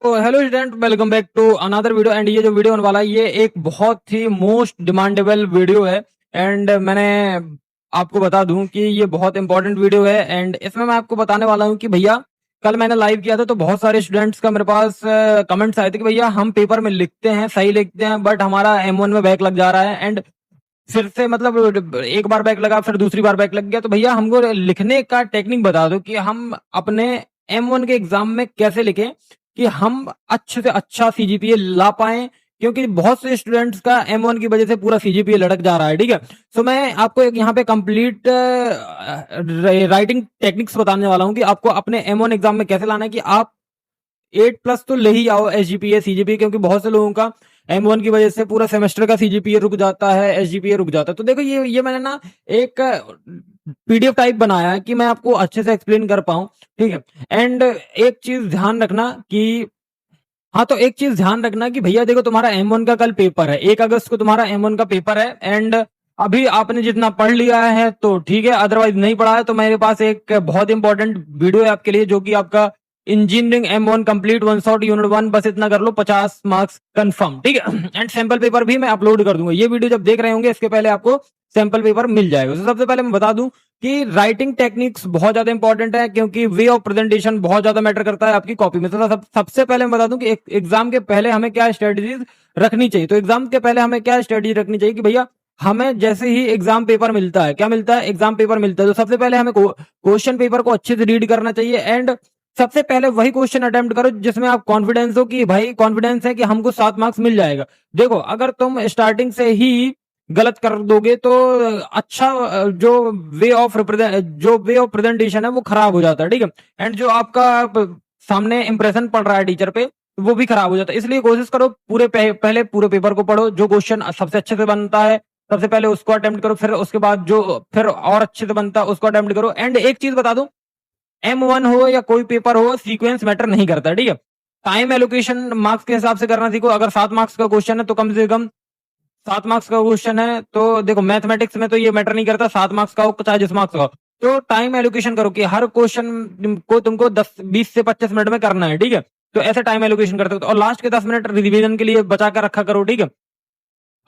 तो hello student, welcome back to another video. And ये जो वीडियो होने वाला है ये एक बहुत ही मोस्ट डिमांडेबल वीडियो है। एंड मैंने आपको बता दूं कि ये बहुत इंपॉर्टेंट वीडियो है। एंड इसमें मैं आपको बताने वाला हूं कि भैया कल मैंने लाइव किया था तो बहुत सारे स्टूडेंट्स का मेरे पास कमेंट्स आए थे कि भैया हम पेपर में लिखते हैं, सही लिखते हैं, बट हमारा M1 में बैक लग जा रहा है। एंड फिर से मतलब एक बार बैक लगा, फिर दूसरी बार बैक लग गया। तो भैया हमको लिखने का टेक्निक बता दो कि हम अपने M1 के एग्जाम में कैसे लिखें कि हम अच्छे से अच्छा सीजीपीए ला पाए, क्योंकि बहुत से स्टूडेंट्स का M1 की वजह से पूरा सीजीपीए लटक जा रहा है। ठीक है, सो मैं आपको एक यहाँ पे कंप्लीट राइटिंग टेक्निक्स बताने वाला हूँ कि आपको अपने M1 एग्जाम में कैसे लाना है कि आप 8+ तो ले ही आओ एसजीपीए सीजीपीए, क्योंकि बहुत से लोगों का M1 की वजह से पूरा सेमेस्टर का सीजीपीए रुक जाता है, एसजीपीए रुक जाता है। तो देखो ये मैंने ना एक पीडीएफ टाइप बनाया है कि मैं आपको अच्छे से एक्सप्लेन कर पाऊं। ठीक है, एंड एक चीज ध्यान रखना कि हाँ, तो एक चीज ध्यान रखना कि भैया देखो तुम्हारा M1 का कल पेपर है, 1 अगस्त को तुम्हारा M1 का पेपर है। एंड अभी आपने जितना पढ़ लिया है तो ठीक है, अदरवाइज नहीं पढ़ा है तो मेरे पास एक बहुत इंपॉर्टेंट वीडियो है आपके लिए, जो कि आपका engineering M1 complete one shot unit 1, बस इतना कर लो, 50 मार्क्स कंफर्म। ठीक है, एंड सैंपल पेपर भी मैं अपलोड कर दूंगा। ये वीडियो जब देख रहे होंगे इसके पहले आपको सैंपल पेपर मिल जाएगा। तो सबसे पहले मैं बता दूं कि राइटिंग टेक्निक्स बहुत ज्यादा इंपॉर्टेंट है, क्योंकि वे ऑफ प्रेजेंटेशन बहुत ज्यादा मैटर करता है आपकी कॉपी में। तो सबसे पहले मैं बता दूं कि एग्जाम के पहले हमें क्या स्ट्रेटेजीज रखनी चाहिए। तो एग्जाम के पहले हमें क्या स्ट्रेटेजी रखनी चाहिए कि भैया हमें जैसे ही एग्जाम पेपर मिलता है, क्या मिलता है, एग्जाम पेपर मिलता है, तो सबसे पहले हमें क्वेश्चन पेपर को अच्छे से रीड करना चाहिए। एंड सबसे पहले वही क्वेश्चन अटेम्प्ट करो जिसमें आप कॉन्फिडेंस हो कि भाई कॉन्फिडेंस है कि हमको 7 मार्क्स मिल जाएगा। देखो अगर तुम स्टार्टिंग से ही गलत कर दोगे तो अच्छा जो वे ऑफ प्रेजेंटेशन है वो खराब हो जाता है। ठीक है, एंड जो आपका सामने इंप्रेशन पड़ रहा है टीचर पे वो भी खराब हो जाता है। इसलिए कोशिश करो पहले पूरे पेपर को पढ़ो, जो क्वेश्चन सबसे अच्छे से बनता है सबसे पहले उसको अटेम्प्ट करो, फिर उसके बाद जो फिर और अच्छे से बनता है उसको अटेम्प्ट करो। एंड एक चीज बता दूं, M1 हो या कोई पेपर हो, सीक्वेंस मैटर नहीं करता। ठीक है, टाइम एलोकेशन मार्क्स के हिसाब से करना सीखो। अगर 7 मार्क्स का क्वेश्चन है तो कम से कम 7 मार्क्स का क्वेश्चन है तो देखो मैथमेटिक्स में तो ये मैटर नहीं करता, 7 मार्क्स का हो चाहे 10 मार्क्स का हो। तो टाइम एलोकेशन करो कि हर क्वेश्चन को तुमको 20 से 25 मिनट में करना है। ठीक है, तो ऐसे टाइम एलोकेशन करते हो, और लास्ट के 10 मिनट रिवीजन के लिए बचा कर रखा करो। ठीक है,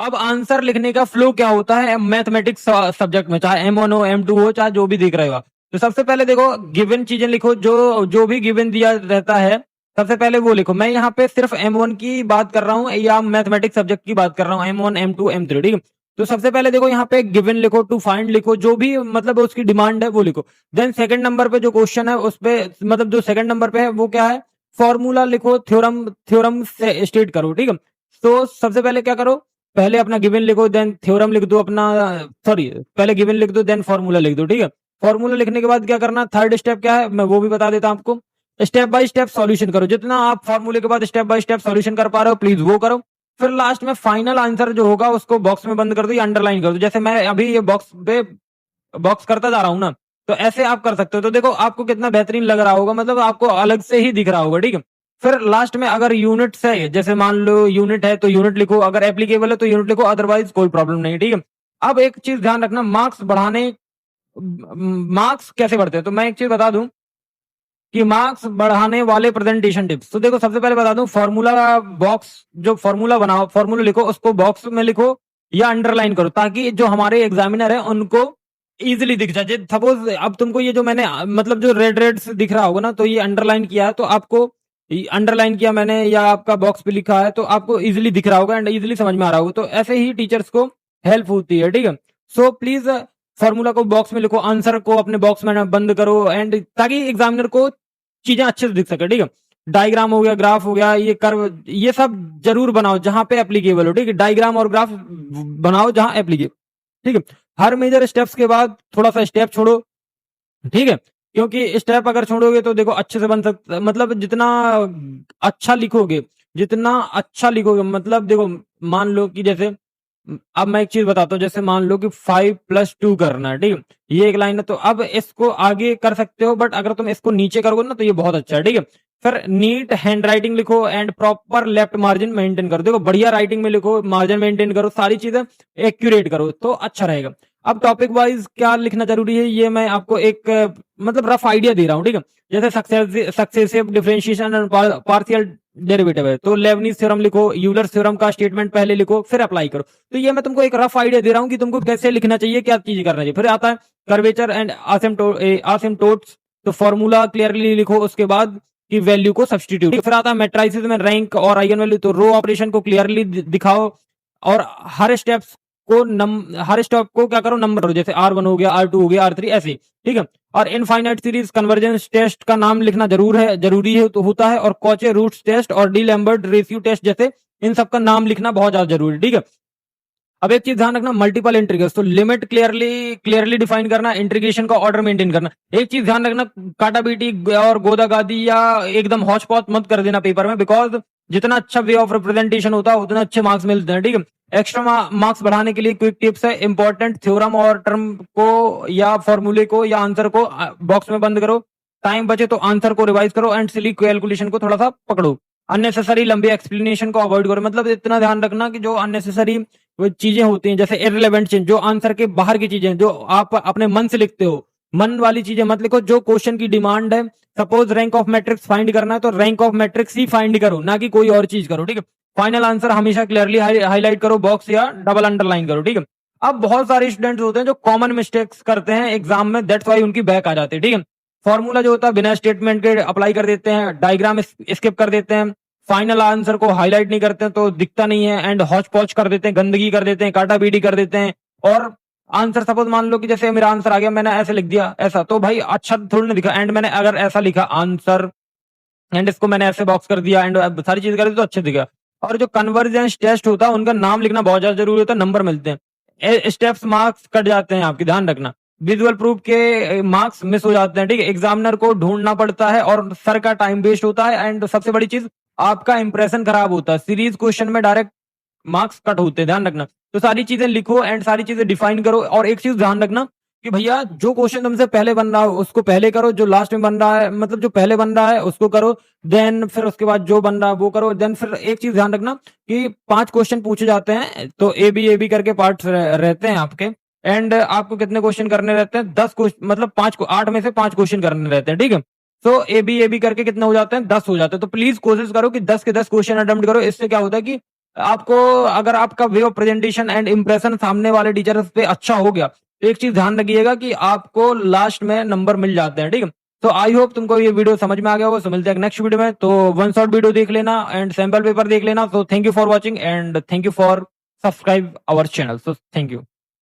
अब आंसर लिखने का फ्लो क्या होता है मैथमेटिक्स सब्जेक्ट में, चाहे M1 हो, M2 हो, चाहे जो भी दिख रहा हो। तो सबसे पहले देखो गिवन चीजें लिखो, जो जो भी गिवन दिया रहता है सबसे पहले वो लिखो। मैं यहाँ पे सिर्फ M1 की बात कर रहा हूँ या मैथमेटिक्स सब्जेक्ट की बात कर रहा हूँ, M1, M2, M3। ठीक है, तो सबसे पहले देखो यहाँ पे गिवन लिखो, टू फाइंड लिखो, जो भी मतलब उसकी डिमांड है वो लिखो। देन सेकंड नंबर पे जो क्वेश्चन है उस पे मतलब जो सेकंड नंबर पे है वो क्या है, फॉर्मूला लिखो, थ्योरम थ्योरम से स्टेट करो। ठीक है, तो सबसे पहले क्या करो, पहले अपना गिवन लिखो, देन थ्योरम लिख दो अपना, सॉरी पहले गिवन लिख दो देन फॉर्मूला लिख दो। ठीक है, फॉर्मूला लिखने के बाद क्या करना, थर्ड स्टेप क्या है मैं वो भी बता देता हूं आपको। स्टेप बाय स्टेप सॉल्यूशन करो, जितना आप फॉर्मूले के बाद स्टेप बाय स्टेप सॉल्यूशन कर पा रहे हो प्लीज वो करो। फिर लास्ट में फाइनल आंसर जो होगा उसको बॉक्स में बंद कर दो या अंडरलाइन कर दो, जैसे मैं अभी ये बॉक्स करता जा रहा हूं ना, तो ऐसे आप कर सकते हो। तो देखो आपको कितना बेहतरीन लग रहा होगा, मतलब आपको अलग से ही दिख रहा होगा। ठीक है, फिर लास्ट में अगर यूनिट है, जैसे मान लो यूनिट है तो यूनिट लिखो, अगर एप्लीकेबल है तो यूनिट लिखो, अदरवाइज कोई प्रॉब्लम नहीं। ठीक है, अब एक चीज ध्यान रखना, मार्क्स कैसे बढ़ते हैं, तो मैं एक चीज बता दूं कि मार्क्स बढ़ाने वाले प्रेजेंटेशन टिप्स। तो देखो सबसे पहले बता दूं, फॉर्मूला बॉक्स, जो फॉर्मूला बनाओ, फॉर्मूला लिखो उसको बॉक्स में लिखो या अंडरलाइन करो, ताकि जो हमारे एग्जामिनर है उनको इजीली दिख जाए। सपोज अब तुमको ये जो मैंने मतलब जो रेड रेड से दिख रहा होगा ना, तो ये अंडरलाइन किया है तो आपको अंडरलाइन किया मैंने या आपका बॉक्स पे लिखा है तो आपको इजीली दिख रहा होगा एंड इजीली समझ में आ रहा होगा। तो ऐसे ही टीचर्स को हेल्प होती है। ठीक है, सो प्लीज फॉर्मूला को बॉक्स में लिखो, आंसर को अपने बॉक्स में बंद करो, एंड ताकि एग्जामिनर को चीजें अच्छे से दिख सके। ठीक है, डायग्राम हो गया, ग्राफ हो गया, ये कर्व, ये सब जरूर बनाओ जहां पे एप्लीकेबल हो। ठीक है, डायग्राम और ग्राफ बनाओ जहां एप्लीकेबल। ठीक है, हर मेजर स्टेप्स के बाद थोड़ा सा स्टेप छोड़ो। ठीक है, क्योंकि स्टेप अगर छोड़ोगे तो देखो अच्छे से बन सकता, मतलब जितना अच्छा लिखोगे मतलब देखो, मान लो कि जैसे अब मैं एक चीज बताता हूँ, जैसे मान लो कि 5+2 करना है। ठीक है, ये एक लाइन है, तो अब इसको आगे कर सकते हो, बट अगर तुम इसको नीचे करोगे ना तो ये बहुत अच्छा है। ठीक है, फिर नीट हैंड राइटिंग लिखो and proper left margin maintain करो। देखो बढ़िया राइटिंग में लिखो, मार्जिन मेंटेन करो, सारी चीजें एक्यूरेट करो तो अच्छा रहेगा। अब टॉपिक वाइज क्या लिखना जरूरी है ये मैं आपको एक मतलब रफ आइडिया दे रहा हूँ, ठीक है। जैसे successive differentiation and partial derivative है तो लेबनीज थ्योरम लिखो, यूलर थ्योरम का स्टेटमेंट पहले लिखो, फिर अप्लाई करो। तो ये मैं तुमको एक रफ आइडिया दे रहा हूँ कि तुमको कैसे लिखना चाहिए, क्या चीज करना चाहिए। फिर आता है कर्वेचर एंड आसिम्टोट्स, तो फॉर्मूला क्लियरली लिखो, उसके बाद की वैल्यू को सब्सटीट्यूट। फिर आता है मैट्रिसेस में रैंक और आइगन वैल्यू, तो रो ऑपरेशन को क्लियरली दिखाओ और हर स्टेप्स को हर स्टेप को क्या करो नंबर करो, जैसे R1 हो गया, R2 हो गया, R3 ऐसे, ठीक है। और इनफाइनाइट सीरीज कन्वर्जेंस टेस्ट का नाम लिखना जरूरी है तो होता है, और कॉचे रूट्स टेस्ट और डी लैम्बर्ट रेशियो टेस्ट जैसे इन सब का नाम लिखना बहुत ज्यादा जरूरी है, ठीक है। अब एक चीज ध्यान रखना, मल्टीपल इंटीग्रल्स, तो लिमिट क्लियरली डिफाइन करना, इंटीग्रेशन का ऑर्डर मेंटेन करना। एक चीज ध्यान रखना, काटा बीटी और गोदा गादी या एकदम हौच पौच मत कर देना पेपर में, बिकॉज जितना अच्छा वे ऑफ रिप्रेजेंटेशन होता है उतना अच्छे मार्क्स मिलते हैं, ठीक है। एक्स्ट्रा मार्क्स बढ़ाने के लिए क्विक टिप्स है, इंपॉर्टेंट थ्योरम और टर्म को या फॉर्मूले को या आंसर को बॉक्स में बंद करो, टाइम बचे तो आंसर को रिवाइज करो एंड सिली कैलकुलेशन को थोड़ा सा पकड़ो। अननेसेसरी लंबे एक्सप्लेनेशन को अवॉइड करो, मतलब इतना ध्यान रखना कि जो अननेसेसरी वो चीजें होती हैं, जैसे इररिलेवेंट चीज, जो आंसर के बाहर की चीजें जो आप अपने मन से लिखते हो, मन वाली चीजें मत लिखो। जो क्वेश्चन की डिमांड है, suppose rank of matrix find करना है तो rank of matrix he find करो, ना कि कोई और चीज करो, ठीक है। फाइनल आंसर हमेशा क्लियरली हाईलाइट करो, बॉक्स या डबल अंडरलाइन करो, ठीक है। अब बहुत सारे स्टूडेंट्स होते हैं जो कॉमन मिस्टेक्स करते हैं एग्जाम में, दैट्स वाई उनकी बैक आ जाती है, ठीक है। फॉर्मूला जो होता है बिना स्टेटमेंट के अप्लाई कर देते हैं, डायग्राम स्किप कर देते हैं, फाइनल आंसर को हाईलाइट नहीं करते हैं तो दिखता नहीं है, एंड हौच पौच कर देते हैं, गंदगी कर देते हैं, काटा बीटी कर देते हैं। और आंसर सपोज मान लो कि जैसे मेरा आंसर आ गया, मैंने ऐसे लिख दिया ऐसा, तो भाई अच्छा थोड़ी ना दिखा, एंड मैंने अगर ऐसा लिखा आंसर एंड इसको मैंने ऐसे बॉक्स कर दिया एंड सारी चीज कर दी तो अच्छे दिखा। और जो कन्वर्जेंस टेस्ट होता है उनका नाम लिखना बहुत ज्यादा जरूरी होता है, नंबर मिलते हैं, स्टेप्स मार्क्स कट जाते हैं आपके, ध्यान रखना। विजुअल प्रूफ के मार्क्स मिस हो जाते हैं, ठीक है। एग्जामिनर को ढूंढना पड़ता है और सर का टाइम वेस्ट होता है, एंड सबसे बड़ी चीज आपका इंप्रेशन खराब होता है, सीरीज क्वेश्चन में डायरेक्ट मार्क्स कट होते हैं, ध्यान रखना। तो सारी चीजें लिखो एंड सारी चीजें डिफाइन करो। और एक चीज ध्यान रखना कि भैया जो क्वेश्चन तुमसे पहले बन रहा है उसको पहले करो, जो लास्ट में बन रहा है मतलब जो पहले बन रहा है उसको करो, देन फिर उसके बाद जो बन रहा है वो करो, देन फिर एक चीज ध्यान रखना कि 5 क्वेश्चन पूछे जाते हैं, तो ए बी करके पार्ट रहते हैं आपके, एंड आपको कितने क्वेश्चन करने रहते हैं, 10 क्वेश्चन, मतलब 8 में से 5 क्वेश्चन करने रहते हैं, ठीक है। तो ए बी करके कितने हो जाते हैं, 10 हो जाते हैं। तो प्लीज कोशिश करो कि 10 के 10 क्वेश्चन अटेम्प्ट करो। इससे क्या होता है कि आपको, अगर आपका way of presentation and impression सामने वाले टीचर पे अच्छा हो गया, तो एक चीज ध्यान रखिएगा कि आपको लास्ट में नंबर मिल जाते हैं, ठीक है। तो आई होप तुमको ये वीडियो समझ में आ गया होगा। तो मिलते हैं नेक्स्ट वीडियो में, तो वन शॉट वीडियो देख लेना एंड सैंपल पेपर देख लेना। तो thank you for watching and thank you for subscribe our channel. So thank you.